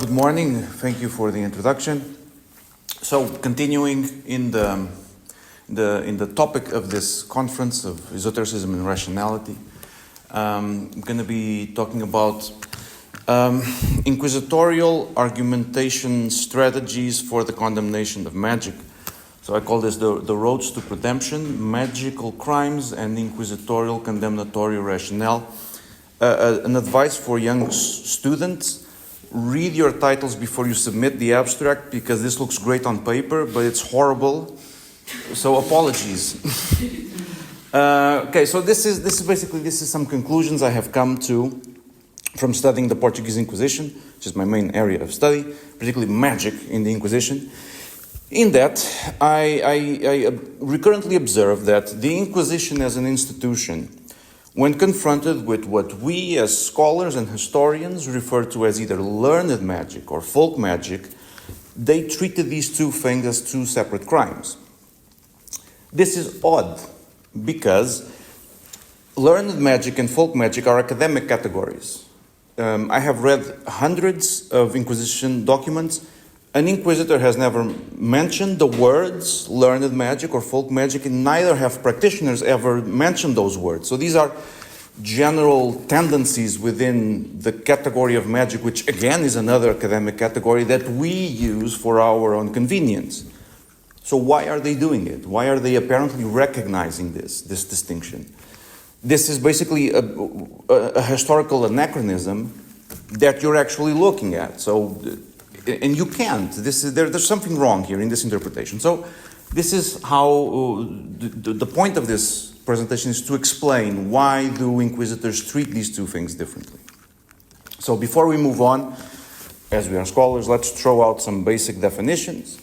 Good morning. Thank you for the introduction. So, continuing in the topic of this conference of Esotericism and Rationality, I'm going to be talking about Inquisitorial argumentation strategies for the condemnation of magic. So I call this the roads to redemption, magical crimes, and Inquisitorial condemnatory rationale. An advice for young students: read your titles before you submit the abstract, because this looks great on paper, but it's horrible. So apologies. Okay, so this is some conclusions I have come to from studying the Portuguese Inquisition, which is my main area of study, particularly magic in the Inquisition. In that, I recurrently observe that the Inquisition as an institution, when confronted with what we as scholars and historians refer to as either learned magic or folk magic, they treated these two things as two separate crimes. This is odd, because learned magic and folk magic are academic categories. I have read hundreds of Inquisition documents. An inquisitor has never mentioned the words learned magic or folk magic, and neither have practitioners ever mentioned those words. So these are general tendencies within the category of magic, which again is another academic category that we use for our own convenience. So why are they doing it? Why are they apparently recognizing this distinction? This is basically a historical anachronism that you're actually looking at. So, and you can't. There's something wrong here in this interpretation. So this is how the point of this presentation is to explain why do inquisitors treat these two things differently. So before we move on, as we are scholars, let's throw out some basic definitions.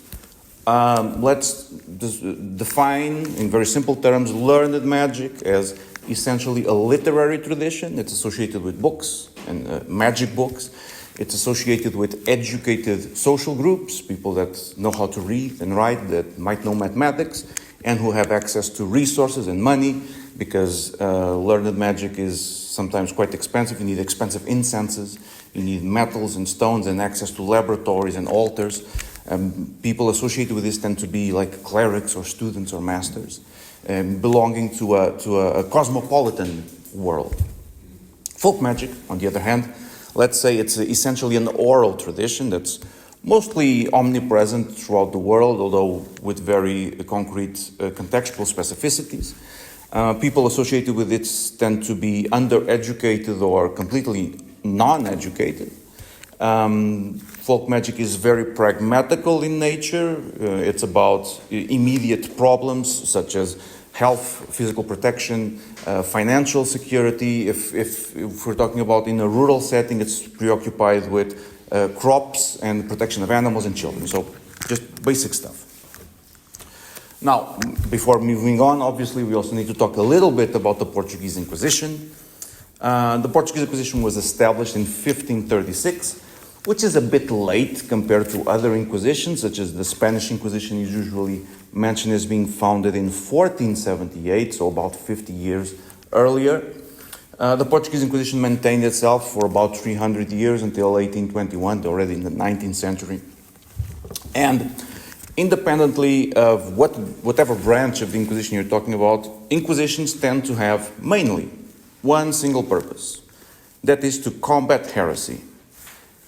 Let's define in very simple terms learned magic as essentially a literary tradition. It's associated with books and magic books. It's associated with educated social groups, people that know how to read and write, that might know mathematics, and who have access to resources and money, because learned magic is sometimes quite expensive. You need expensive incenses, you need metals and stones, and access to laboratories and altars. People associated with this tend to be like clerics or students or masters, belonging to a cosmopolitan world. Folk magic, on the other hand, let's say it's essentially an oral tradition that's mostly omnipresent throughout the world, although with very concrete contextual specificities. People associated with it tend to be undereducated or completely non-educated. Folk magic is very pragmatical in nature. It's about immediate problems such as health, physical protection, financial security. If we're talking about in a rural setting, it's preoccupied with crops and protection of animals and children. So just basic stuff. Now, before moving on, obviously we also need to talk a little bit about the Portuguese Inquisition. The Portuguese Inquisition was established in 1536, which is a bit late compared to other inquisitions, such as the Spanish Inquisition is usually mentioned as being founded in 1478, so about 50 years earlier. The Portuguese Inquisition maintained itself for about 300 years until 1821, already in the 19th century. And independently of whatever branch of the Inquisition you're talking about, inquisitions tend to have mainly one single purpose. That is to combat heresy.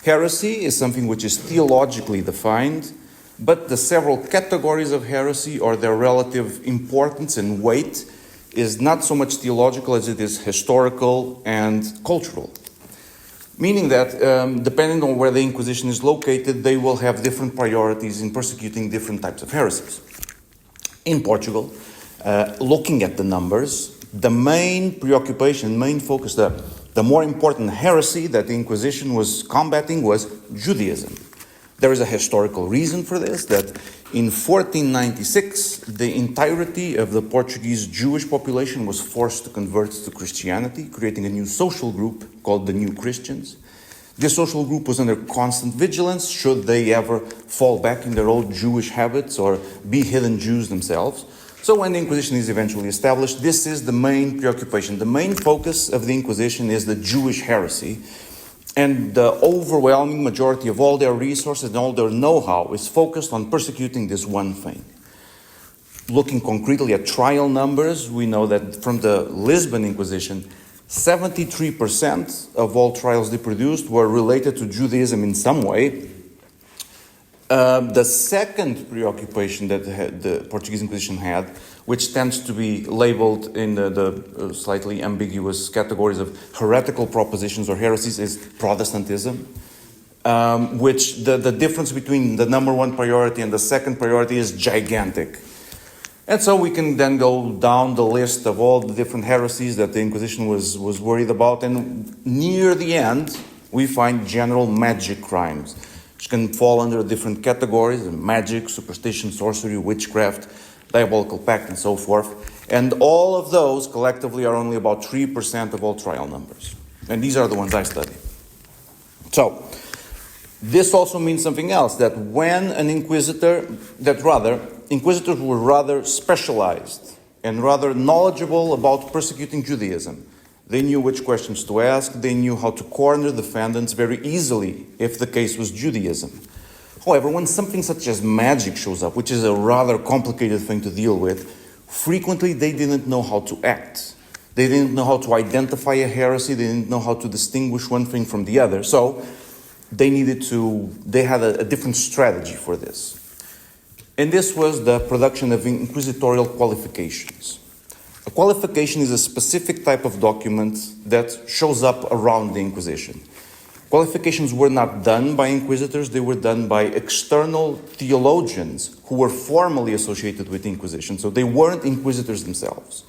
Heresy is something which is theologically defined, but the several categories of heresy or their relative importance and weight is not so much theological as it is historical and cultural. Meaning that depending on where the Inquisition is located, they will have different priorities in persecuting different types of heresies. In Portugal, looking at the numbers, the main preoccupation, main focus, the more important heresy that the Inquisition was combating was Judaism. There is a historical reason for this, that in 1496, the entirety of the Portuguese Jewish population was forced to convert to Christianity, creating a new social group called the New Christians. This social group was under constant vigilance should they ever fall back in their old Jewish habits or be hidden Jews themselves. So when the Inquisition is eventually established, this is the main preoccupation. The main focus of the Inquisition is the Jewish heresy. And the overwhelming majority of all their resources and all their know-how is focused on persecuting this one thing. Looking concretely at trial numbers, we know that from the Lisbon Inquisition, 73% of all trials they produced were related to Judaism in some way. The second preoccupation that the Portuguese Inquisition had, which tends to be labeled in the slightly ambiguous categories of heretical propositions or heresies, is Protestantism, which the difference between the number one priority and the second priority is gigantic. And so we can then go down the list of all the different heresies that the Inquisition was worried about, and near the end, we find general magic crimes, which can fall under different categories: magic, superstition, sorcery, witchcraft, diabolical pact, and so forth. And all of those collectively are only about 3% of all trial numbers. And these are the ones I study. So, this also means something else, that when an inquisitors were rather specialized and rather knowledgeable about persecuting Judaism. They knew which questions to ask, they knew how to corner defendants very easily if the case was Judaism. However, when something such as magic shows up, which is a rather complicated thing to deal with, frequently they didn't know how to act. They didn't know how to identify a heresy, they didn't know how to distinguish one thing from the other. So they had a different strategy for this. And this was the production of inquisitorial qualifications. A qualification is a specific type of document that shows up around the Inquisition. Qualifications were not done by inquisitors, they were done by external theologians who were formally associated with the Inquisition, so they weren't inquisitors themselves.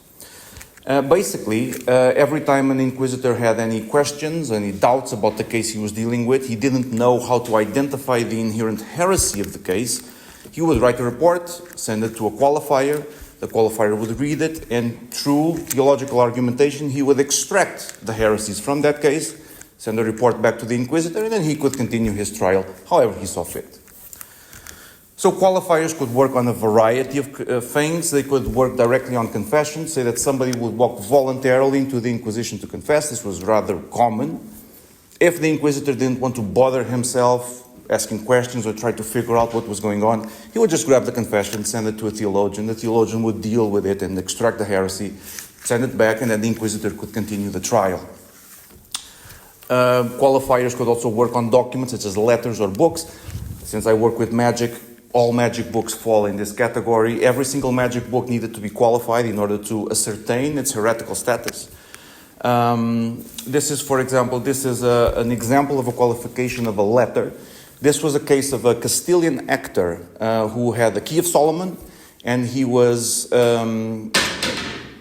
Every time an inquisitor had any questions, any doubts about the case he was dealing with, he didn't know how to identify the inherent heresy of the case, he would write a report, send it to a qualifier, the qualifier would read it, and through theological argumentation, he would extract the heresies from that case, send a report back to the inquisitor, and then he could continue his trial however he saw fit. So qualifiers could work on a variety of things. They could work directly on confession, say that somebody would walk voluntarily into the Inquisition to confess. This was rather common. If the inquisitor didn't want to bother himself asking questions or try to figure out what was going on, he would just grab the confession, send it to a theologian. The theologian would deal with it and extract the heresy, send it back, and then the inquisitor could continue the trial. Qualifiers could also work on documents such as letters or books. Since I work with magic, all magic books fall in this category. Every single magic book needed to be qualified in order to ascertain its heretical status. This is an example of a qualification of a letter. This was a case of a Castilian actor who had the Key of Solomon, and he was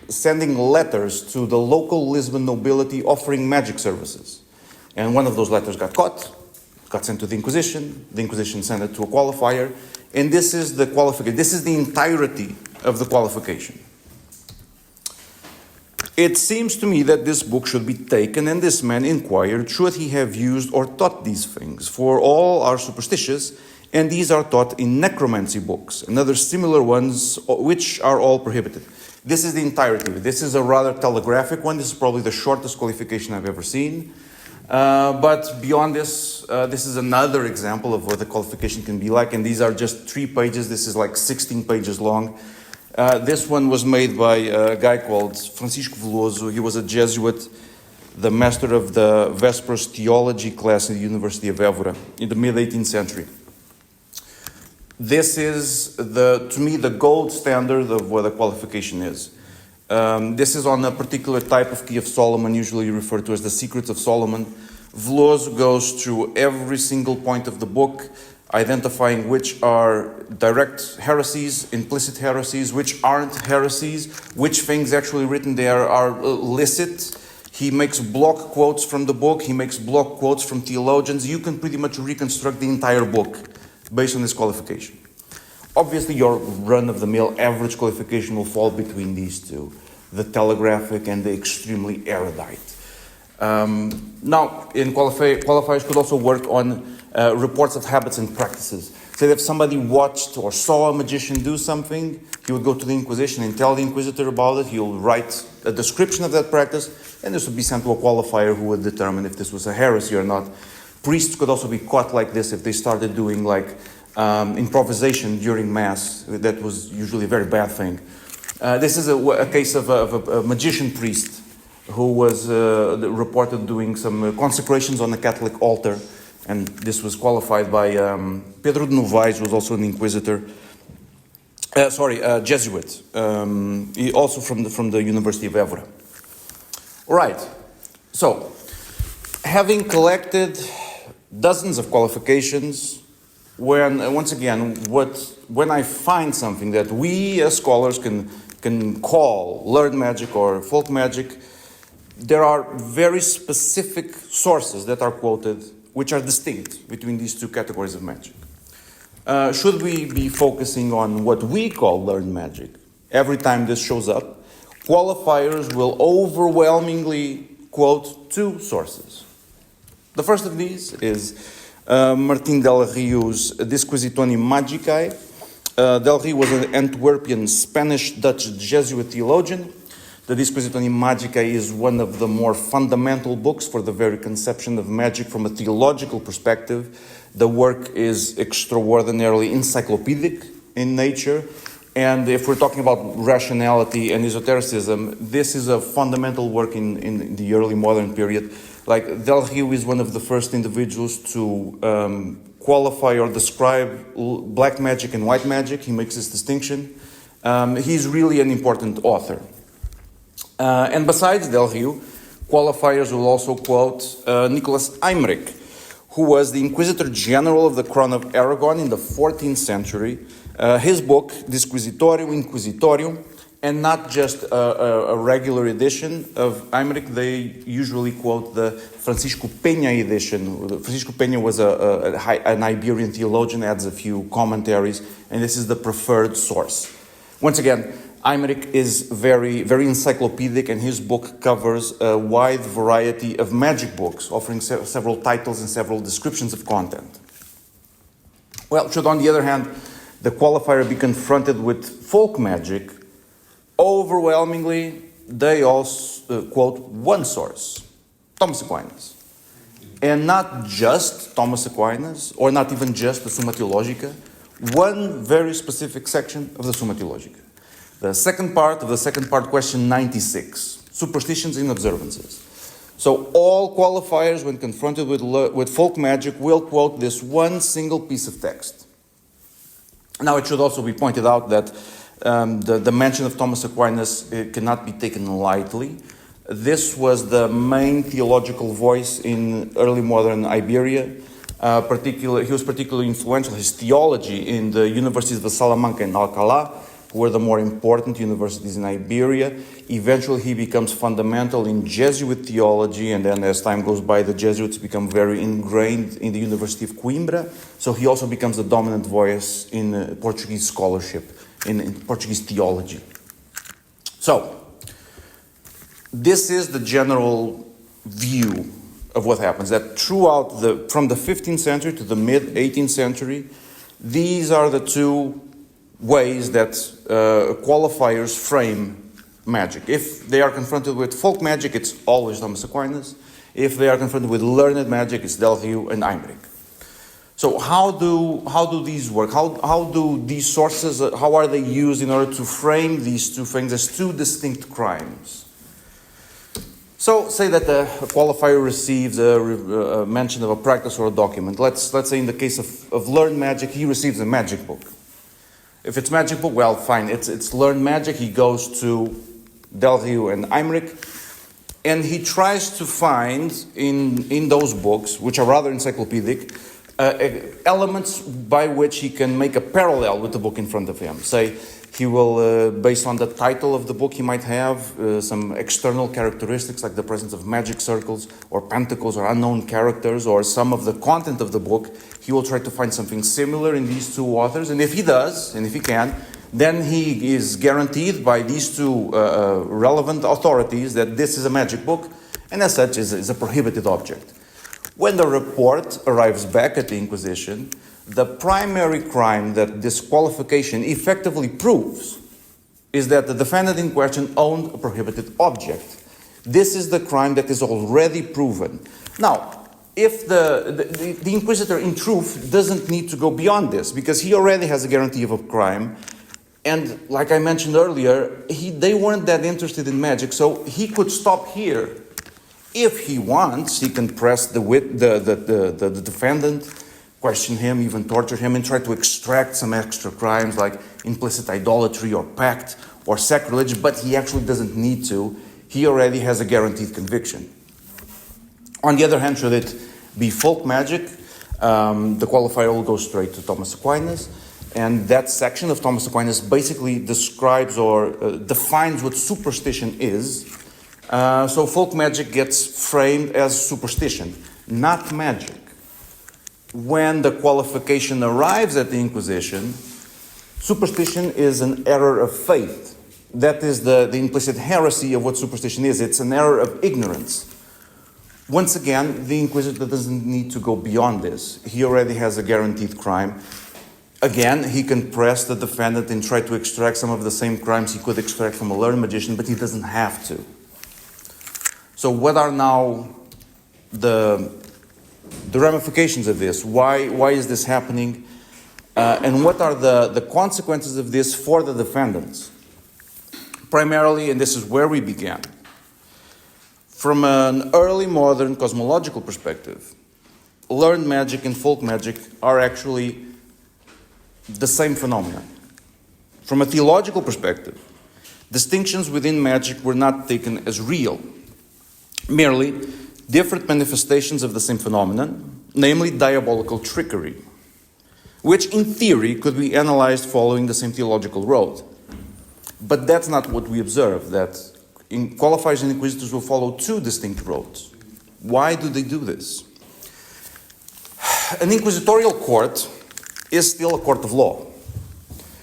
sending letters to the local Lisbon nobility offering magic services. And one of those letters got sent to the Inquisition sent it to a qualifier, and this is the qualification. This is the entirety of the qualification. It seems to me that this book should be taken, and this man inquired, should he have used or taught these things? For all are superstitious, and these are taught in necromancy books, and other similar ones, which are all prohibited. This is the entirety. This is a rather telegraphic one. This is probably the shortest qualification I've ever seen. But beyond this, this is another example of what the qualification can be like, and these are just 3 pages. This is like 16 pages long. This one was made by a guy called Francisco Veloso. He was a Jesuit, the master of the Vespers theology class at the University of Évora in the mid-18th century. This is, to me, the gold standard of what a qualification is. This is on a particular type of Key of Solomon, usually referred to as the Secrets of Solomon. Veloso goes through every single point of the book, identifying which are direct heresies, implicit heresies, which aren't heresies, which things actually written there are licit. He makes block quotes from the book, he makes block quotes from theologians. You can pretty much reconstruct the entire book based on this qualification. Obviously, your run-of-the-mill average qualification will fall between these two, the telegraphic and the extremely erudite. Now, qualifiers could also work on reports of habits and practices. Say that if somebody watched or saw a magician do something, he would go to the Inquisition and tell the Inquisitor about it. He will write a description of that practice, and this would be sent to a qualifier who would determine if this was a heresy or not. Priests could also be caught like this if they started doing improvisation during Mass. That was usually a very bad thing. This is a case of a magician priest who was reported doing some consecrations on the Catholic altar, and this was qualified by Pedro de Novaes, who was also an inquisitor. Jesuit, also from the University of Évora. All right, so having collected dozens of qualifications, when I find something that we as scholars can call learned magic or folk magic, there are very specific sources that are quoted which are distinct between these two categories of magic. Should we be focusing on what we call learned magic? Every time this shows up, qualifiers will overwhelmingly quote two sources. The first of these is Martin del Rio's Disquisitione Magicae. Del Rio was an Antwerpian Spanish-Dutch Jesuit theologian. The Disquisitione Magicae is one of the more fundamental books for the very conception of magic from a theological perspective. The work is extraordinarily encyclopedic in nature. And if we're talking about rationality and esotericism, this is a fundamental work in the early modern period. Like Del Rio is one of the first individuals to qualify or describe black magic and white magic. He makes this distinction. He's really an important author. And besides Del Rio, qualifiers will also quote Nicholas Eimerick, who was the Inquisitor General of the Crown of Aragon in the 14th century. His book, Disquisitorio Inquisitorium, and not just a regular edition of Eimerick, they usually quote the Francisco Peña edition. Francisco Peña was an Iberian theologian, adds a few commentaries, and this is the preferred source. Once again, Eimerick is very, very encyclopedic, and his book covers a wide variety of magic books, offering several titles and several descriptions of content. Well, should on the other hand, the qualifier be confronted with folk magic, overwhelmingly, they also quote one source, Thomas Aquinas. And not just Thomas Aquinas, or not even just the Summa Theologica, one very specific section of the Summa Theologica. The second part of the second part, question 96, superstitions and observances. So all qualifiers, when confronted with folk magic, will quote this one single piece of text. Now, it should also be pointed out that the mention of Thomas Aquinas cannot be taken lightly. This was the main theological voice in early modern Iberia. He was particularly influential. His theology in the universities of Salamanca and Alcalá were the more important universities in Iberia. Eventually, he becomes fundamental in Jesuit theology, and then as time goes by, the Jesuits become very ingrained in the University of Coimbra. So he also becomes the dominant voice in Portuguese scholarship, in Portuguese theology. So, this is the general view of what happens, that throughout from the 15th century to the mid-18th century, these are the two ways that qualifiers frame magic. If they are confronted with folk magic, it's always Thomas Aquinas. If they are confronted with learned magic, it's Del Rio and Eimerick. So how do these work? How do these sources, how are they used in order to frame these two things as two distinct crimes? So say that a qualifier receives a mention of a practice or a document. Let's say in the case of learned magic, he receives a magic book. If it's magic book, well, fine. It's learned magic. He goes to Del Rio and Eimerick, and he tries to find in those books, which are rather encyclopedic, elements by which he can make a parallel with the book in front of him. Say, he will, based on the title of the book, he might have some external characteristics like the presence of magic circles or pentacles or unknown characters or some of the content of the book. He will try to find something similar in these two authors. And if he does, and if he can, then he is guaranteed by these two relevant authorities that this is a magic book, and as such is a prohibited object. When the report arrives back at the Inquisition, the primary crime that this qualification effectively proves is that the defendant in question owned a prohibited object. This is the crime that is already proven. Now, if the inquisitor in truth doesn't need to go beyond this, because he already has a guarantee of a crime, and like I mentioned earlier, they weren't that interested in magic, so he could stop here. If he wants, he can press the defendant, question him, even torture him, and try to extract some extra crimes like implicit idolatry or pact or sacrilege, but he actually doesn't need to. He already has a guaranteed conviction. On the other hand, should it be folk magic, the qualifier will go straight to Thomas Aquinas, and that section of Thomas Aquinas basically describes or defines what superstition is. So folk magic gets framed as superstition, not magic. When the qualification arrives at the Inquisition, superstition is an error of faith. That is the implicit heresy of what superstition is. It's an error of ignorance. Once again, the Inquisitor doesn't need to go beyond this. He already has a guaranteed crime. Again, he can press the defendant and try to extract some of the same crimes he could extract from a learned magician, but he doesn't have to. So what are now the ramifications of this? Why is this happening? And what are the consequences of this for the defendants? Primarily, and this is where we began, from an early modern cosmological perspective, learned magic and folk magic are actually the same phenomenon. From a theological perspective, distinctions within magic were not taken as real, merely different manifestations of the same phenomenon, namely diabolical trickery, which in theory could be analyzed following the same theological road. But that's not what we observe, that qualifiers and inquisitors will follow two distinct roads. Why do they do this? An inquisitorial court is still a court of law.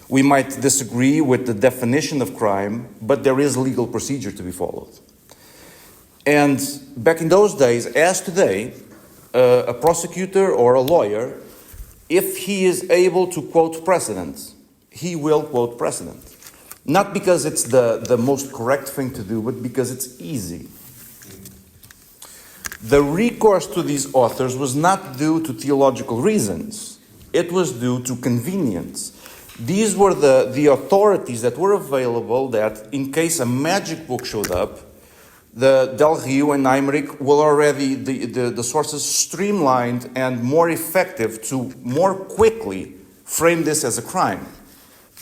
We might disagree with the definition of crime, but there is legal procedure to be followed. And back in those days, as today, a prosecutor or a lawyer, if he is able to quote precedent, he will quote precedent. Not because it's the most correct thing to do, but because it's easy. The recourse to these authors was not due to theological reasons. It was due to convenience. These were the authorities that were available that, in case a magic book showed up, the Del Rio and Aymeric were already the sources streamlined and more effective to more quickly frame this as a crime.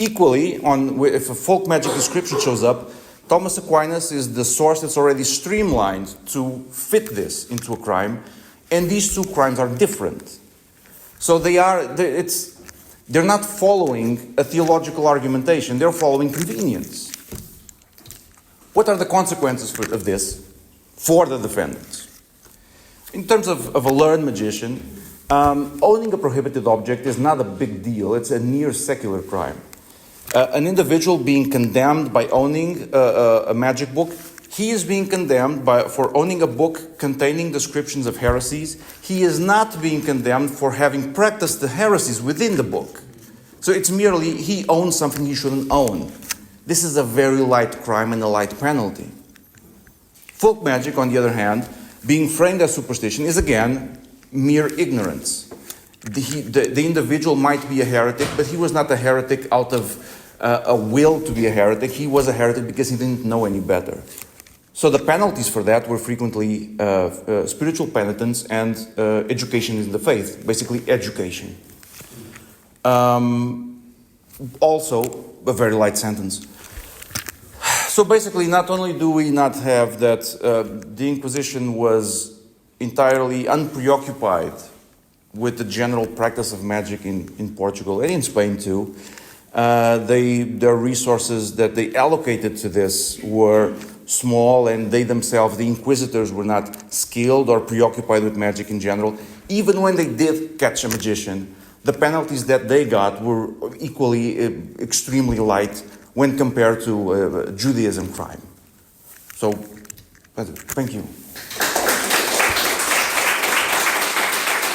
Equally, if a folk magic description shows up, Thomas Aquinas is the source that's already streamlined to fit this into a crime, and these two crimes are different. So they're not following a theological argumentation, they're following convenience. What are the consequences of this for the defendants? In terms of a learned magician, owning a prohibited object is not a big deal, it's a near secular crime. An individual being condemned by owning a magic book, he is being condemned for owning a book containing descriptions of heresies. He is not being condemned for having practiced the heresies within the book. So it's merely he owns something he shouldn't own. This is a very light crime and a light penalty. Folk magic, on the other hand, being framed as superstition, is again mere ignorance. The individual might be a heretic, but he was not a heretic out of a will to be a heretic. He was a heretic because he didn't know any better. So the penalties for that were frequently spiritual penitence and education in the faith, basically education. Also, a very light sentence. So basically, not only do we not have that the Inquisition was entirely unpreoccupied with the general practice of magic in Portugal and in Spain too, their resources that they allocated to this were small, and they themselves, the inquisitors, were not skilled or preoccupied with magic in general. Even when they did catch a magician, the penalties that they got were equally extremely light when compared to Judaism crime. So, thank you.